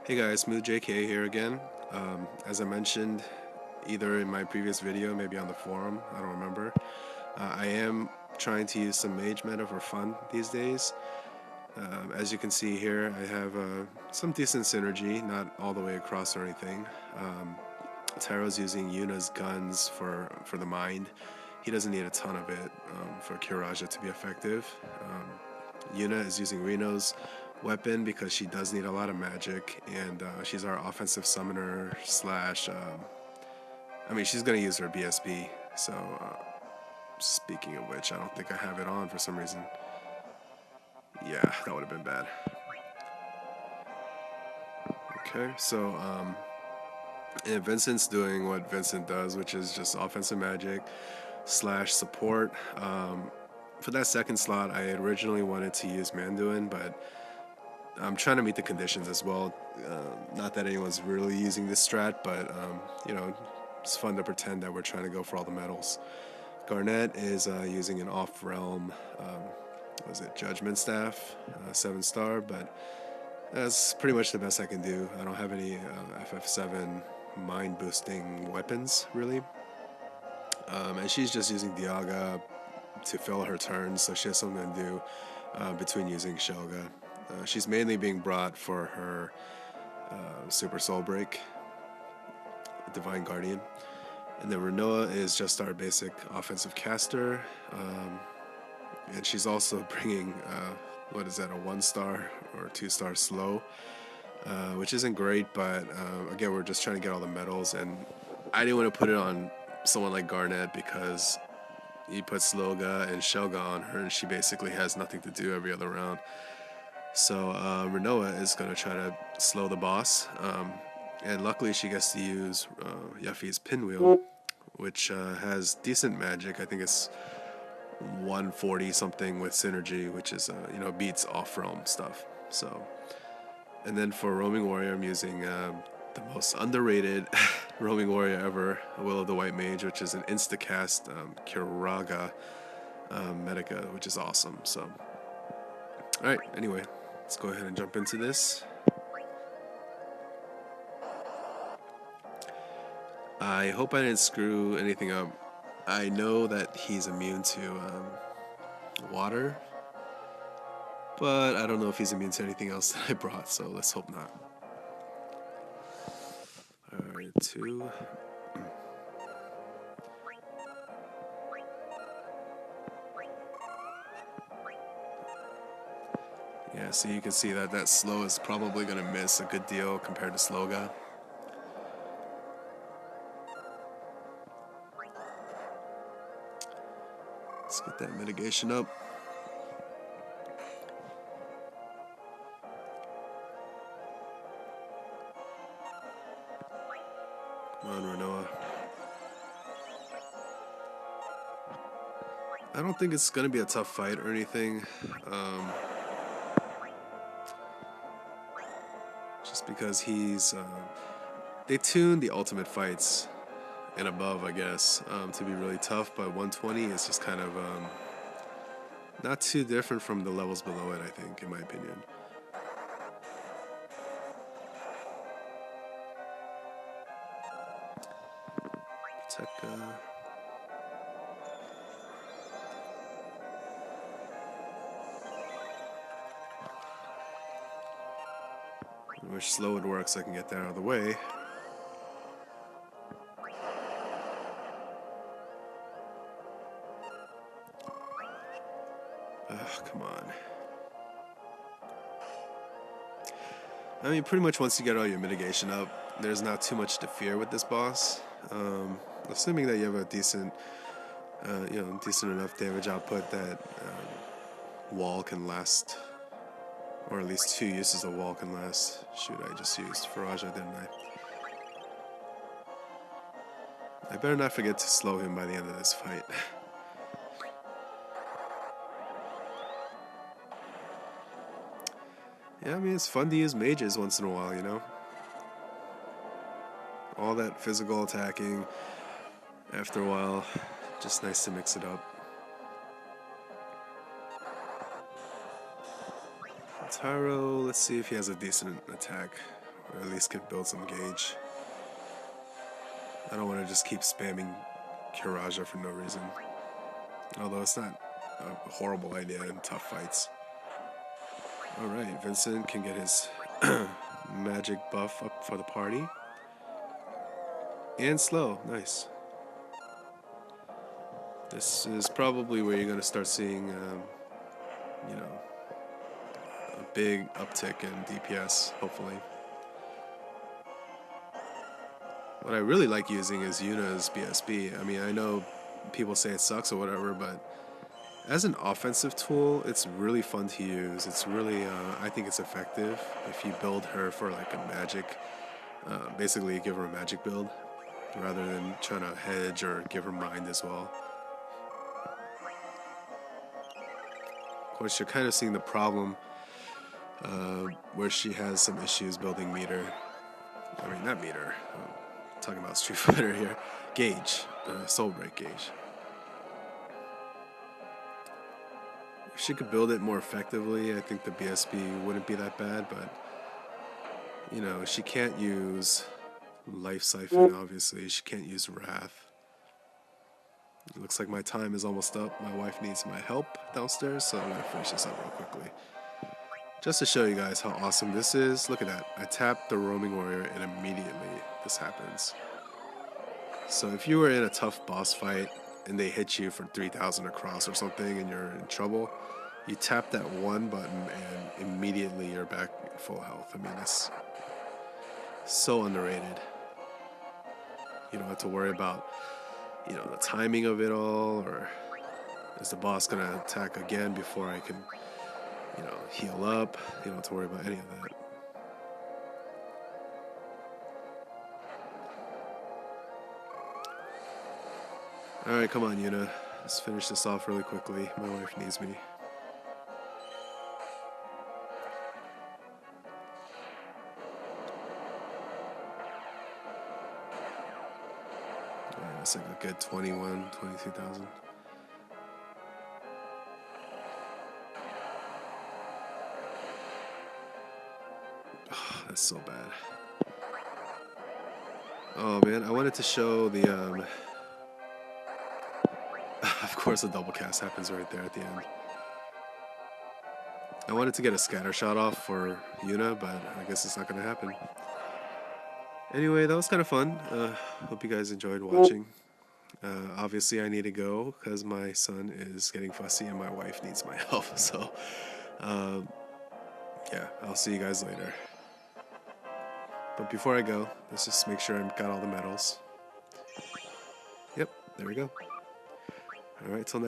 Hey guys, Smooth JK here again. As I mentioned, either in my previous video, maybe on the forum, I don't remember. I am trying to use some mage meta for fun these days. As you can see here, I have some decent synergy, not all the way across or anything. Tyro's using Yuna's guns for the mind. He doesn't need a ton of it for Kiraja to be effective. Yuna is using Reno's weapon because she does need a lot of magic, and she's our offensive summoner slash. I mean, she's gonna use her BSB. So, speaking of which, I don't think I have it on for some reason. Yeah, that would have been bad. Okay, so and Vincent's doing what Vincent does, which is just offensive magic slash support. For that second slot, I originally wanted to use Manduin, but I'm trying to meet the conditions as well. Not that anyone's really using this strat, but it's fun to pretend that we're trying to go for all the medals. Garnet is using an off-realm, was it Judgment Staff, 7-star, but that's pretty much the best I can do. I don't have any FF7 mind-boosting weapons, really. And she's just using Dialga to fill her turns, so she has something to do between using Shelga. She's mainly being brought for her Super Soul Break, Divine Guardian. And then Renoa is just our basic offensive caster. And she's also bringing, what is that, a 1-star or 2-star slow, which isn't great, but again, we're just trying to get all the medals. And I didn't want to put it on someone like Garnet because he put Sloga and Shelga on her, and she basically has nothing to do every other round. So Renoa is going to try to slow the boss, and luckily she gets to use Yuffie's Pinwheel, which has decent magic. I think it's 140 something with synergy, which is beats off-realm stuff. So, and then for Roaming Warrior, I'm using the most underrated Roaming Warrior ever, Will of the White Mage, which is an insta-cast Kiraga Medica, which is awesome. So, alright, anyway, let's go ahead and jump into this. I hope I didn't screw anything up. I know that he's immune to water, but I don't know if he's immune to anything else that I brought, so let's hope not. Alright, 2. Yeah, so you can see that slow is probably going to miss a good deal compared to Sloga. Let's get that mitigation up. Come on, Renoa. I don't think it's going to be a tough fight or anything. Just because they tuned the ultimate fights and above, I guess, to be really tough, but 120 is just kind of not too different from the levels below it, I think, in my opinion. Tekka. I wish slow would work so I can get that out of the way. Come on. I mean, pretty much once you get all your mitigation up, there's not too much to fear with this boss. Assuming that you have a decent enough damage output that wall can last, or at least 2 uses of wall can last. Shoot, I just used Faraja, didn't I? I better not forget to slow him by the end of this fight. Yeah, I mean, it's fun to use mages once in a while, you know? All that physical attacking, after a while, just nice to mix it up. Tyro, let's see if he has a decent attack. or at least can build some gauge. I don't want to just keep spamming Kiraja for no reason. Although it's not a horrible idea in tough fights. Alright, Vincent can get his magic buff up for the party. And slow, nice. This is probably where you're going to start seeing, you know, a big uptick in DPS, hopefully. What I really like using is Yuna's BSB. I mean, I know people say it sucks or whatever, but as an offensive tool, it's really fun to use. It's really, I think it's effective if you build her for like a magic, basically give her a magic build, rather than trying to hedge or give her mind as well. Of course, you're kind of seeing the problem where she has some issues building meter. I mean, not meter. I'm talking about Street Fighter here. Gauge, soul break gauge. If she could build it more effectively, I think the BSB wouldn't be that bad, but you know, she can't use Life Siphon, obviously. She can't use Wrath. It looks like my time is almost up. My wife needs my help downstairs, so I'm going to finish this up real quickly. Just to show you guys how awesome this is, look at that. I tap the Roaming Warrior and immediately this happens. So if you were in a tough boss fight and they hit you for 3,000 across or something and you're in trouble, you tap that one button and immediately you're back at full health. I mean, that's so underrated. You don't have to worry about, you know, the timing of it all, or is the boss gonna attack again before I can, you know, heal up. You don't have to worry about any of that. Alright, come on, Yuna. Let's finish this off really quickly. My wife needs me. Yeah, that's like a good 22,000. Oh, that's so bad. Oh man, I wanted to show the of course the double cast happens right there at the end. I wanted to get a scatter shot off for Yuna, but I guess it's not gonna happen. Anyway, that was kind of fun. Hope you guys enjoyed watching. Obviously I need to go because my son is getting fussy and my wife needs my help. So yeah, I'll see you guys later. But before I go, let's just make sure I've got all the medals. Yep, there we go. Alright, till next